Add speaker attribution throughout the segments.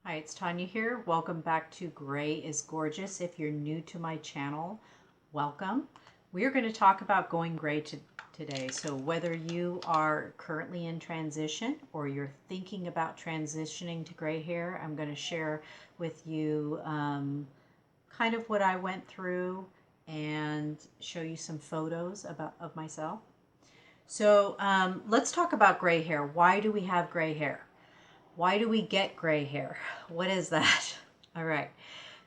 Speaker 1: Hi, it's Tanya here. Welcome back to Gray is Gorgeous. If you're new to my channel, welcome. We are going to talk about going gray today. So whether you are currently in transition or you're thinking about transitioning to gray hair, I'm going to share with you kind of what I went through and show you some photos of myself. So let's talk about gray hair. Why do we have gray hair? Why do we get gray hair? What is that? All right.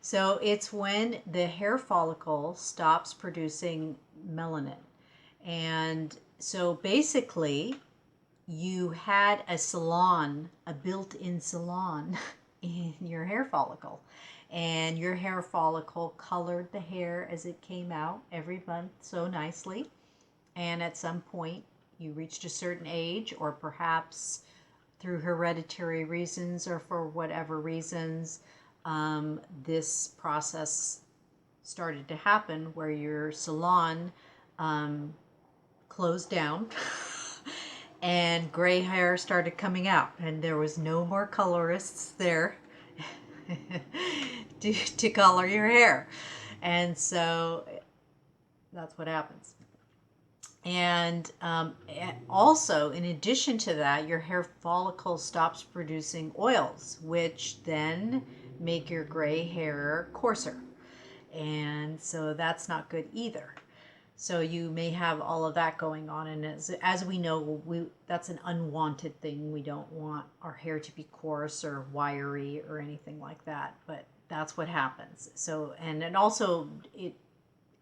Speaker 1: So it's when the hair follicle stops producing melanin. And so basically, you had a salon, a built in salon in your hair follicle. And your hair follicle colored the hair as it came out every month so nicely. And at some point, you reached a certain age, or perhaps through hereditary reasons or for whatever reasons, this process started to happen where your salon closed down and gray hair started coming out, and there was no more colorists there to color your hair. And so that's what happens. And also, in addition to that, your hair follicle stops producing oils, which then make your gray hair coarser. And so that's not good either. So you may have all of that going on. And as we know, that's an unwanted thing. We don't want our hair to be coarse or wiry or anything like that. But that's what happens. So, and also it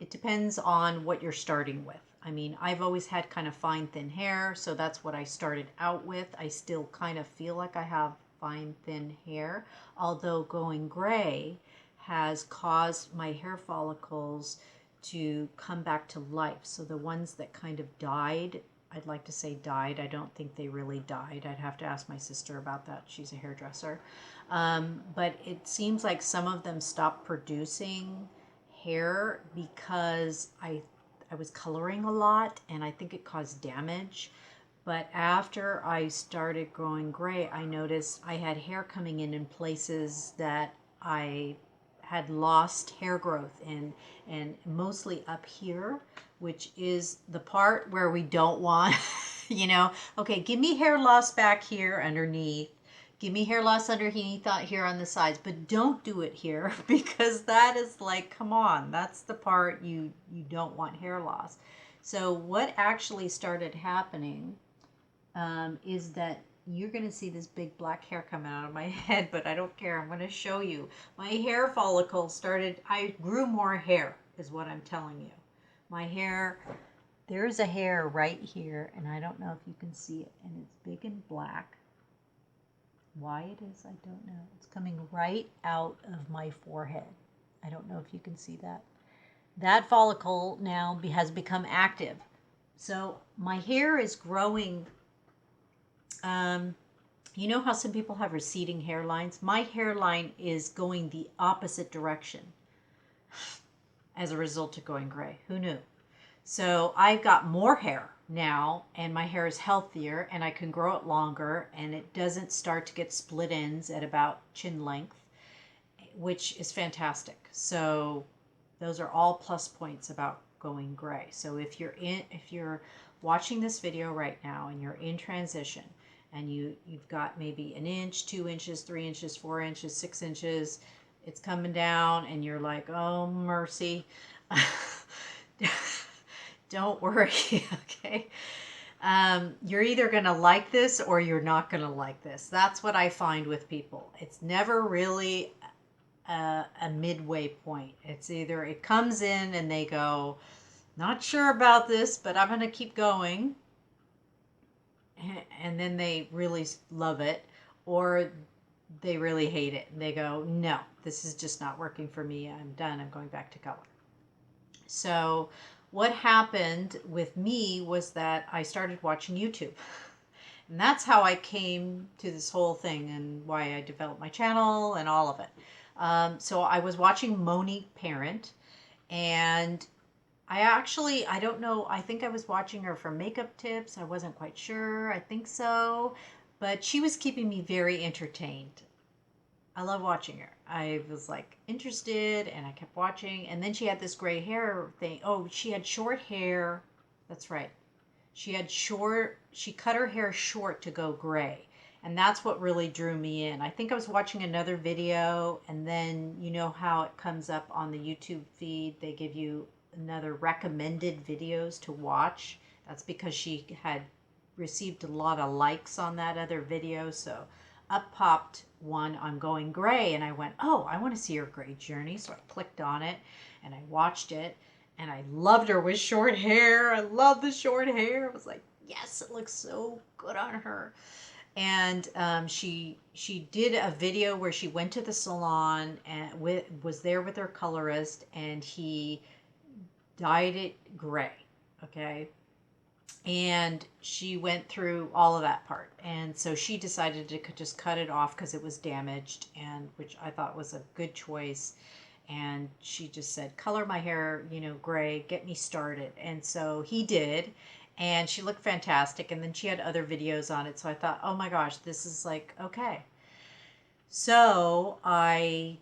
Speaker 1: depends on what you're starting with. I mean, I've always had kind of fine, thin hair, so that's what I started out with. I still kind of feel like I have fine, thin hair, although going gray has caused my hair follicles to come back to life. So the ones that kind of died, I'd like to say died. I don't think they really died. I'd have to ask my sister about that. She's a hairdresser. But it seems like some of them stopped producing hair because I was coloring a lot, and I think it caused damage. But after I started growing gray, I noticed I had hair coming in places that I had lost hair growth in, and mostly up here, which is the part where we don't want, okay, give me hair loss back here underneath. Give me hair loss underneath here on the sides, but don't do it here because that is like, come on, that's the part you don't want hair loss. So what actually started happening is that you're going to see this big black hair coming out of my head, but I don't care. I'm going to show you. My hair follicle started, I grew more hair is what I'm telling you. My hair, there's a hair right here, and I don't know if you can see it, and it's big and black. Why it is, I don't know. It's coming right out of my forehead. I don't know if you can see that. That follicle now has become active. So my hair is growing. You know how some people have receding hairlines? My hairline is going the opposite direction as a result of going gray. Who knew? So I've got more hair now, and my hair is healthier, and I can grow it longer, and it doesn't start to get split ends at about chin length, which is fantastic. So those are all plus points about going gray. So if you're watching this video right now and you're in transition, and you've got maybe an inch, 2 inches, 3 inches, 4 inches, 6 inches, it's coming down, and you're like, oh mercy. Don't worry, okay? You're either going to like this or you're not going to like this. That's what I find with people. It's never really a midway point. It's either it comes in and they go, not sure about this, but I'm going to keep going. And then they really love it, or they really hate it. And they go, no, this is just not working for me. I'm done. I'm going back to color. So what happened with me was that I started watching YouTube. And that's how I came to this whole thing and why I developed my channel and all of it. So I was watching Monique Parent, and I don't know, I think I was watching her for makeup tips. I wasn't quite sure. I think so. But she was keeping me very entertained. I love watching her. I was like interested and I kept watching. And then she had this gray hair thing. Oh, she had short hair. That's right. She cut her hair short to go gray. And that's what really drew me in. I think I was watching another video, and then you know how it comes up on the YouTube feed? They give you another recommended videos to watch. That's because she had received a lot of likes on that other video. So up popped one on going gray, and I went, oh, I want to see her gray journey. So I clicked on it and I watched it, and I loved her with short hair. I love the short hair. I was like, yes, it looks so good on her. And she did a video where she went to the salon and was there with her colorist, and he dyed it gray. Okay, and she went through all of that part, and so she decided to just cut it off because it was damaged, and which I thought was a good choice. And she just said, color my hair, you know, gray, get me started. And so he did, and she looked fantastic. And then she had other videos on it, so I thought, oh my gosh, this is like okay. So I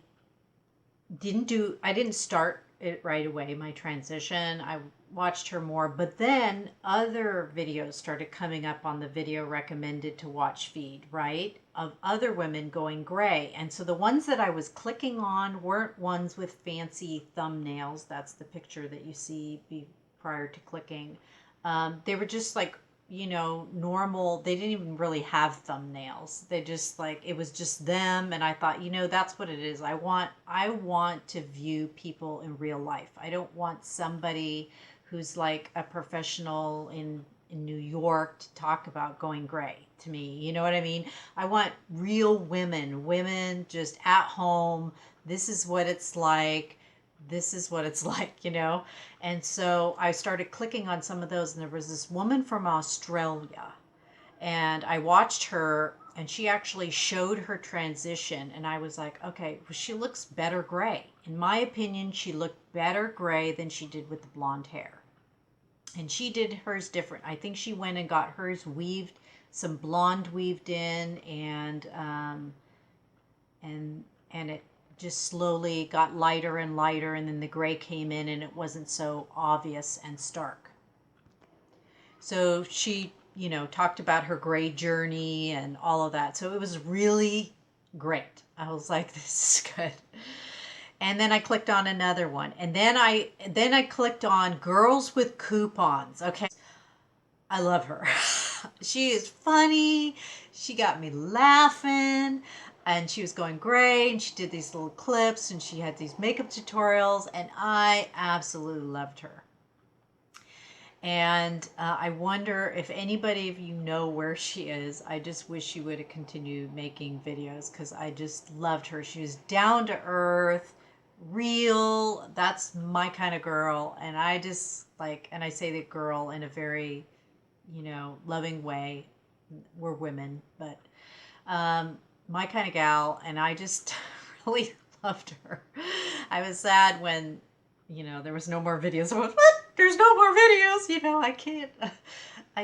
Speaker 1: didn't start it right away, my transition. I watched her more, but then other videos started coming up on the video recommended to watch feed, right? Of other women going gray. And so the ones that I was clicking on weren't ones with fancy thumbnails. That's the picture that you see prior to clicking. They were just like, you know, normal. They didn't even really have thumbnails. They just like, it was just them. And I thought, you know, that's what it is. I want to view people in real life. I don't want somebody who's like a professional in New York to talk about going gray to me. You know what I mean? I want real women just at home. This is what it's like. This is what it's like, you know? And so I started clicking on some of those, and there was this woman from Australia, and I watched her, and she actually showed her transition, and I was like, okay, well, she looks better gray. In my opinion, she looked better gray than she did with the blonde hair. And she did hers different. I think she went and got hers weaved, some blonde weaved in, and it just slowly got lighter and lighter, and then the gray came in, and it wasn't so obvious and stark. So she, you know, talked about her gray journey and all of that. So it was really great. I was like, this is good. And then I clicked on another one. And then I clicked on Girls with Coupons. Okay. I love her. She is funny. She got me laughing. And she was going gray, and she did these little clips, and she had these makeup tutorials, and I absolutely loved her. And I wonder if anybody of you know where she is. I just wish she would have continued making videos, because I just loved her. She was down to earth, real. That's my kind of girl. And I just like, and I say the girl in a very, you know, loving way. We're women, but my kind of gal, and I just really loved her. I was sad when, you know, there was no more videos. I was, what? There's no more videos. You know, I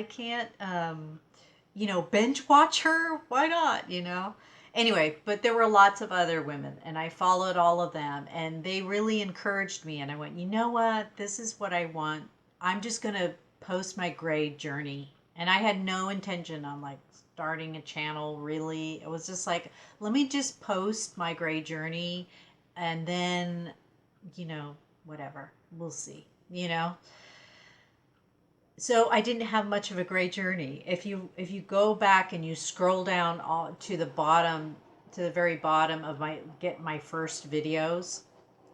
Speaker 1: can't, you know, binge watch her. Why not? You know. Anyway, but there were lots of other women, and I followed all of them, and they really encouraged me. And I went, you know what? This is what I want. I'm just gonna post my gray journey. And I had no intention on like starting a channel, really. It was just like, let me just post my gray journey, and then, you know, whatever, we'll see, you know. So I didn't have much of a gray journey. If you go back and you scroll down all to the bottom, to the very bottom of my first videos,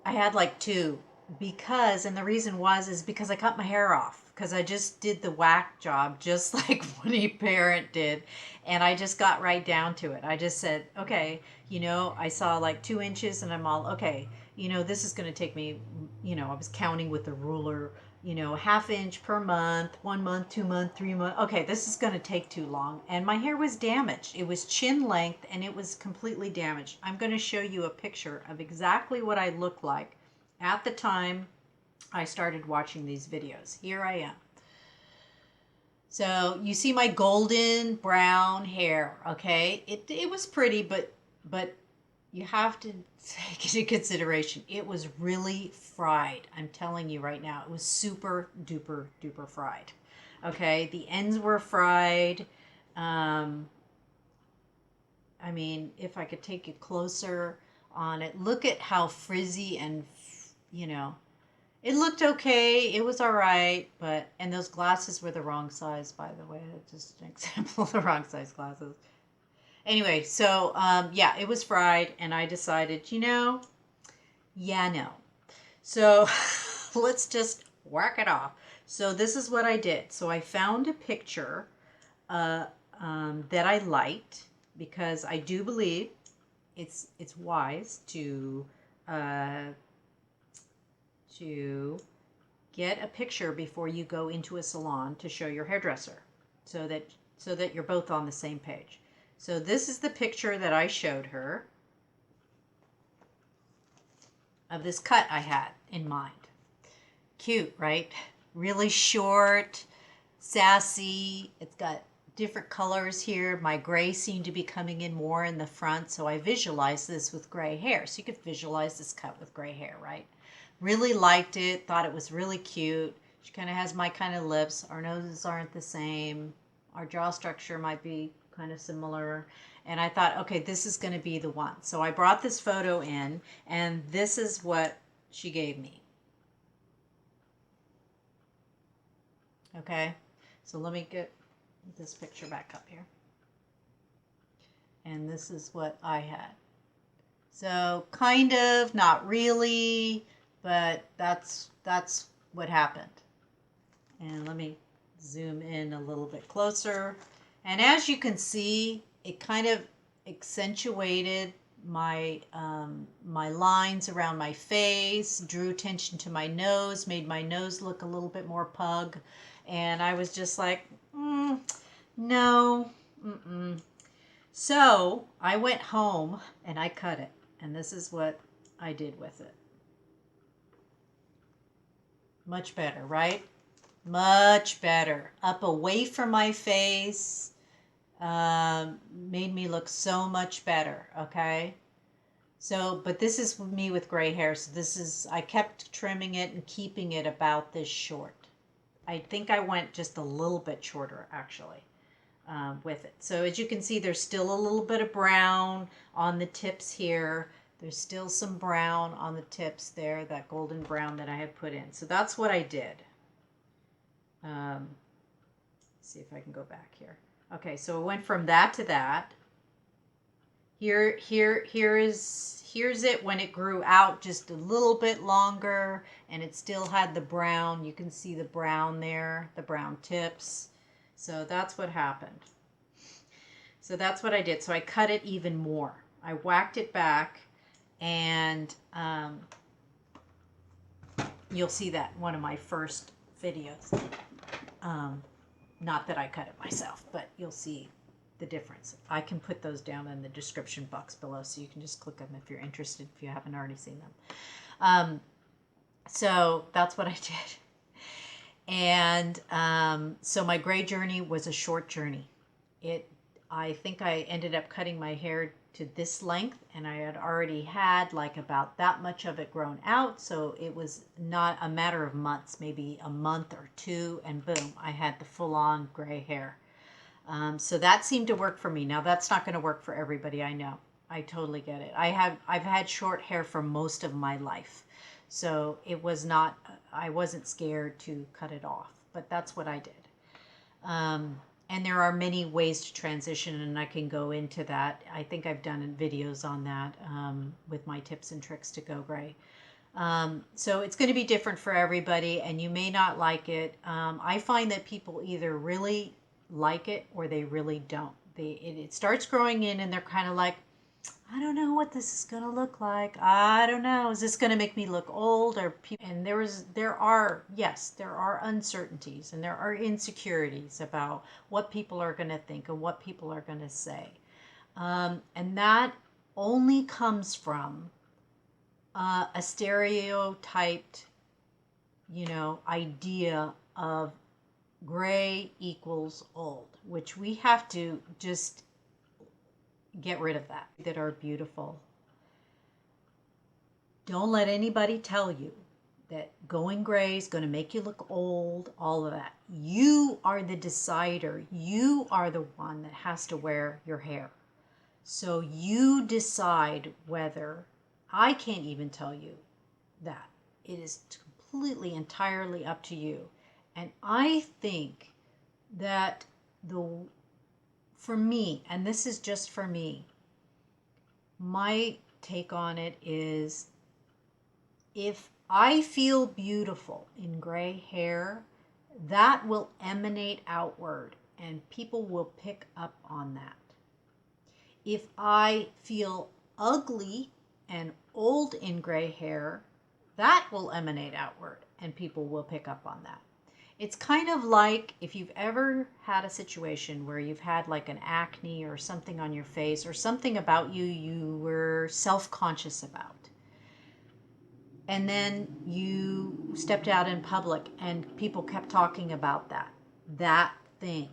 Speaker 1: I had like two, because, and the reason is because I cut my hair off, because I just did the whack job, just like Winnie Parent did. And I just got right down to it. I just said, okay, you know, I saw like 2 inches, and I'm all, okay, you know, this is going to take me, you know, I was counting with the ruler, you know, 1/2 inch per month, 1 month, 2 month, 3 month. Okay, this is going to take too long. And my hair was damaged. It was chin length, and it was completely damaged. I'm going to show you a picture of exactly what I look like at the time I started watching these videos. Here I am. So you see my golden brown hair, okay? It was pretty, but you have to take into consideration it was really fried. I'm telling you right now, it was super duper duper fried. Okay, the ends were fried. Um, I mean, if I could take you closer on it, look at how frizzy and, you know, it looked okay. It was all right, but, and those glasses were the wrong size, by the way. Just an example of the wrong size glasses. Anyway, so yeah, it was fried, and I decided, yeah, no. So let's just whack it off. So this is what I did. So I found a picture uh, that I liked because I do believe it's wise uh, to get a picture before you go into a salon to show your hairdresser, so that you're both on the same page. So this is the picture that I showed her of this cut I had in mind. Cute, right? Really short, sassy. It's got different colors here. My gray seemed to be coming in more in the front, so I visualized this with gray hair. So you could visualize this cut with gray hair, right? Really liked it, thought it was really cute. She kind of has my kind of lips. Our noses aren't the same. Our jaw structure might be kind of similar. And I thought, okay, this is going to be the one. So I brought this photo in, and this is what she gave me. Okay, so let me get this picture back up here. And this is what I had. So kind of, not really, but that's what happened. And let me zoom in a little bit closer. And as you can see, it kind of accentuated my my lines around my face, drew attention to my nose, made my nose look a little bit more pug. And I was just like, no, mm-mm. So I went home and I cut it. And this is what I did with it. Much better, right? Much better. Up away from my face. Made me look so much better, okay? So, but this is me with gray hair. So this is, I kept trimming it and keeping it about this short. I think I went just a little bit shorter, actually, with it. So as you can see, there's still a little bit of brown on the tips here. There's still some brown on the tips there, that golden brown that I had put in. So that's what I did. See if I can go back here. Okay, so it went from that to that. Here's it when it grew out just a little bit longer, and it still had the brown. You can see the brown there, the brown tips. So that's what happened. So that's what I did. So I cut it even more. I whacked it back, and you'll see that in one of my first videos. Not that I cut it myself, but you'll see the difference. I can put those down in the description box below, so you can just click them if you're interested, if you haven't already seen them. So that's what I did. And so my gray journey was a short journey. I think I ended up cutting my hair to this length, and I had already had like about that much of it grown out, so it was not a matter of months, maybe a month or two, and boom, I had the full-on gray hair. So that seemed to work for me. Now that's not going to work for everybody, I know. I totally get it. I've had short hair for most of my life, so it was not, I wasn't scared to cut it off, but that's what I did. And there are many ways to transition, and I can go into that. I think I've done videos on that with my tips and tricks to go gray. So it's going to be different for everybody, and you may not like it. I find that people either really like it or they really don't. It starts growing in, and they're kind of like, I don't know what this is going to look like. I don't know. Is this going to make me look old? Or and there are uncertainties, and there are insecurities about what people are going to think and what people are going to say. And that only comes from a stereotyped, idea of gray equals old, which we have to just get rid of that are beautiful. Don't let anybody tell you that going gray is going to make you look old, all of that. You are the decider. You are the one that has to wear your hair. So you decide whether, I can't even tell you that. It is completely, entirely up to you. And I think that for me, and this is just for me, my take on it is, if I feel beautiful in gray hair, that will emanate outward and people will pick up on that. If I feel ugly and old in gray hair, that will emanate outward and people will pick up on that. It's kind of like if you've ever had a situation where you've had like an acne or something on your face or something about you were self-conscious about. And then you stepped out in public and people kept talking about that thing.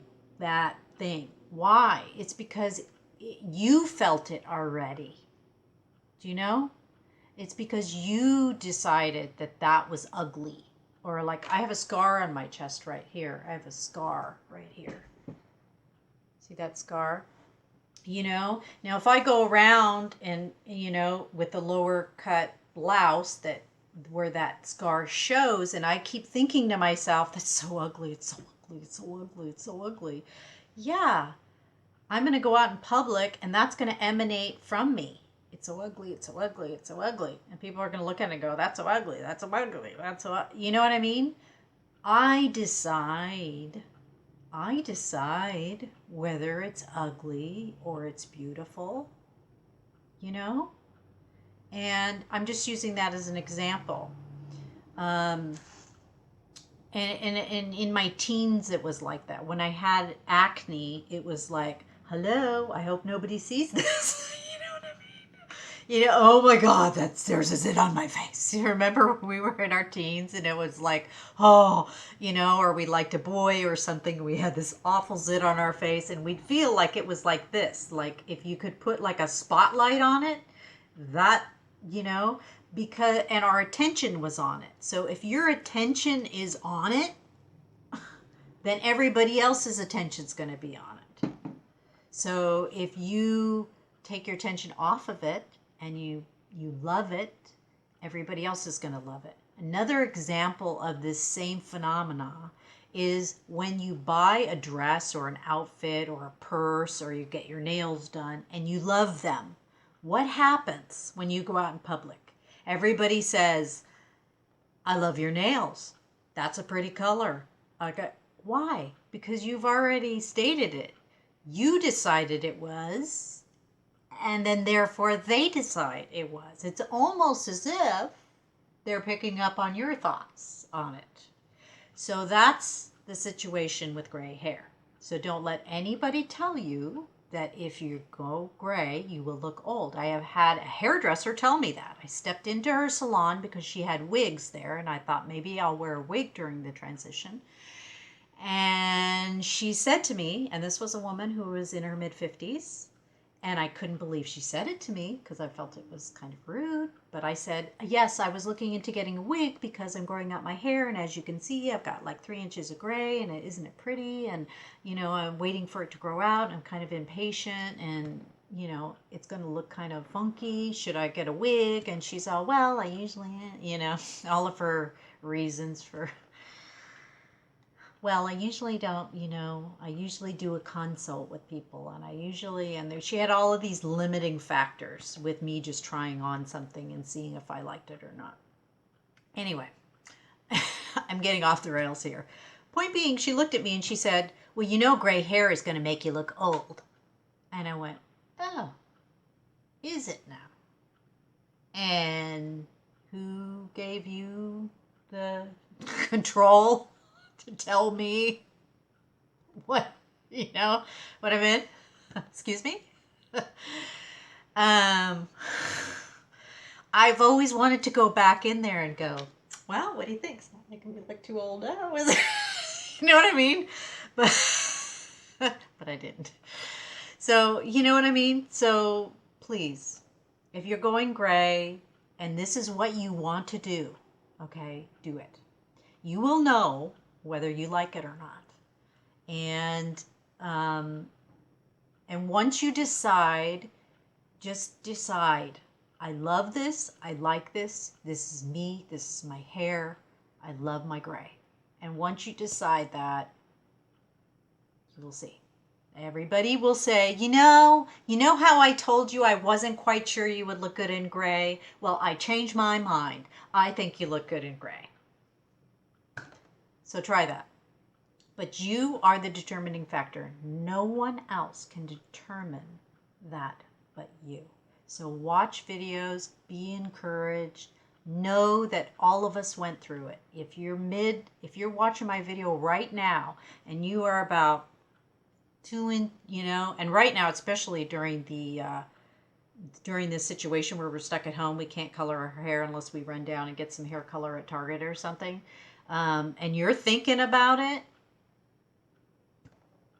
Speaker 1: Why? It's because you felt it already. Do you know? It's because you decided that was ugly. Or like, I have a scar on my chest right here. I have a scar right here. See that scar? Now if I go around and, with the lower cut blouse where that scar shows, and I keep thinking to myself, that's so ugly, it's so ugly, it's so ugly, it's so ugly. Yeah, I'm going to go out in public and that's going to emanate from me. It's so ugly, it's so ugly, it's so ugly. And people are going to look at it and go, that's so ugly, that's so ugly, that's so, you know what I mean? I decide whether it's ugly or it's beautiful, And I'm just using that as an example. And in my teens, it was like that. When I had acne, it was like, hello, I hope nobody sees this. You know what I mean? Oh my God, there's a zit on my face. You remember when we were in our teens and it was like, oh, or we liked a boy or something. We had this awful zit on our face and we'd feel like it was like this. Like if you could put like a spotlight on it, that, because, and our attention was on it. So if your attention is on it, then everybody else's attention's going to be on it. So if you take your attention off of it and you love it, everybody else is going to love it. Another example of this same phenomena is when you buy a dress or an outfit or a purse or you get your nails done and you love them. What happens when you go out in public? Everybody says, I love your nails. That's a pretty color. Why? Because you've already stated it. You decided it was, and then therefore they decide it was. It's almost as if they're picking up on your thoughts on it. So that's the situation with gray hair. So don't let anybody tell you that if you go gray, you will look old. I have had a hairdresser tell me that. I stepped into her salon because she had wigs there, and I thought maybe I'll wear a wig during the transition. And she said to me, and this was a woman who was in her mid-50s, and I couldn't believe she said it to me because I felt it was kind of rude. But I said, yes, I was looking into getting a wig because I'm growing out my hair. And as you can see, I've got like 3 inches of gray and isn't it pretty? And, I'm waiting for it to grow out. I'm kind of impatient and, it's going to look kind of funky. Should I get a wig? And she's all, well, I usually, all of her reasons for... Well, I usually don't, I usually do a consult with people and she had all of these limiting factors with me just trying on something and seeing if I liked it or not. Anyway, I'm getting off the rails here. Point being, she looked at me and she said, well, gray hair is going to make you look old. And I went, oh, is it now? And who gave you the control to tell me what I meant? Excuse me? I've always wanted to go back in there and go, well, what do you think? It's not making me look too old now, is it? You know what I mean? But I didn't. So, you know what I mean? So please, if you're going gray and this is what you want to do, okay, do it. You will know whether you like it or not. And once you decide, just decide, I love this, I like this is me, this is my hair, I love my gray. And once you decide that, you will see. Everybody will say, you know how I told you I wasn't quite sure you would look good in gray? Well, I changed my mind. I think you look good in gray. So try that. But you are the determining factor. No one else can determine that but you. So watch videos, be encouraged, know that all of us went through it. If you're watching my video right now and you are about and right now, especially during this situation where we're stuck at home, we can't color our hair unless we run down and get some hair color at Target or something, and you're thinking about it,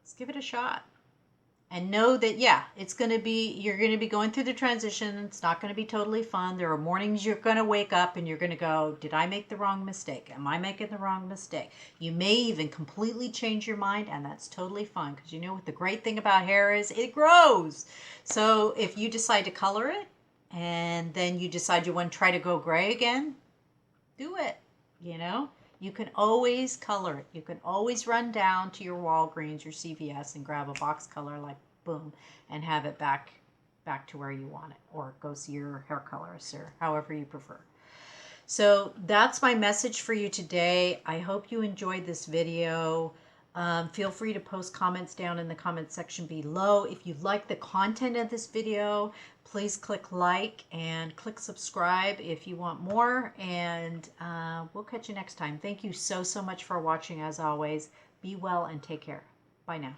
Speaker 1: let's give it a shot. And know that, yeah, you're going to be going through the transition. It's not going to be totally fun. There are mornings you're going to wake up and you're going to go, did I make the wrong mistake? Am I making the wrong mistake? You may even completely change your mind, and that's totally fine, because you know what the great thing about hair is? It grows. So if you decide to color it and then you decide you want to try to go gray again, do it, You can always color it. You can always run down to your Walgreens, your CVS, and grab a box color, like boom, and have it back to where you want it, or go see your hair colorist, or however you prefer. So that's my message for you today. I hope you enjoyed this video. Feel free to post comments down in the comment section below. If you like the content of this video, please click like and click subscribe if you want more. And we'll catch you next time. Thank you so much for watching, as always. Be well and take care. Bye now.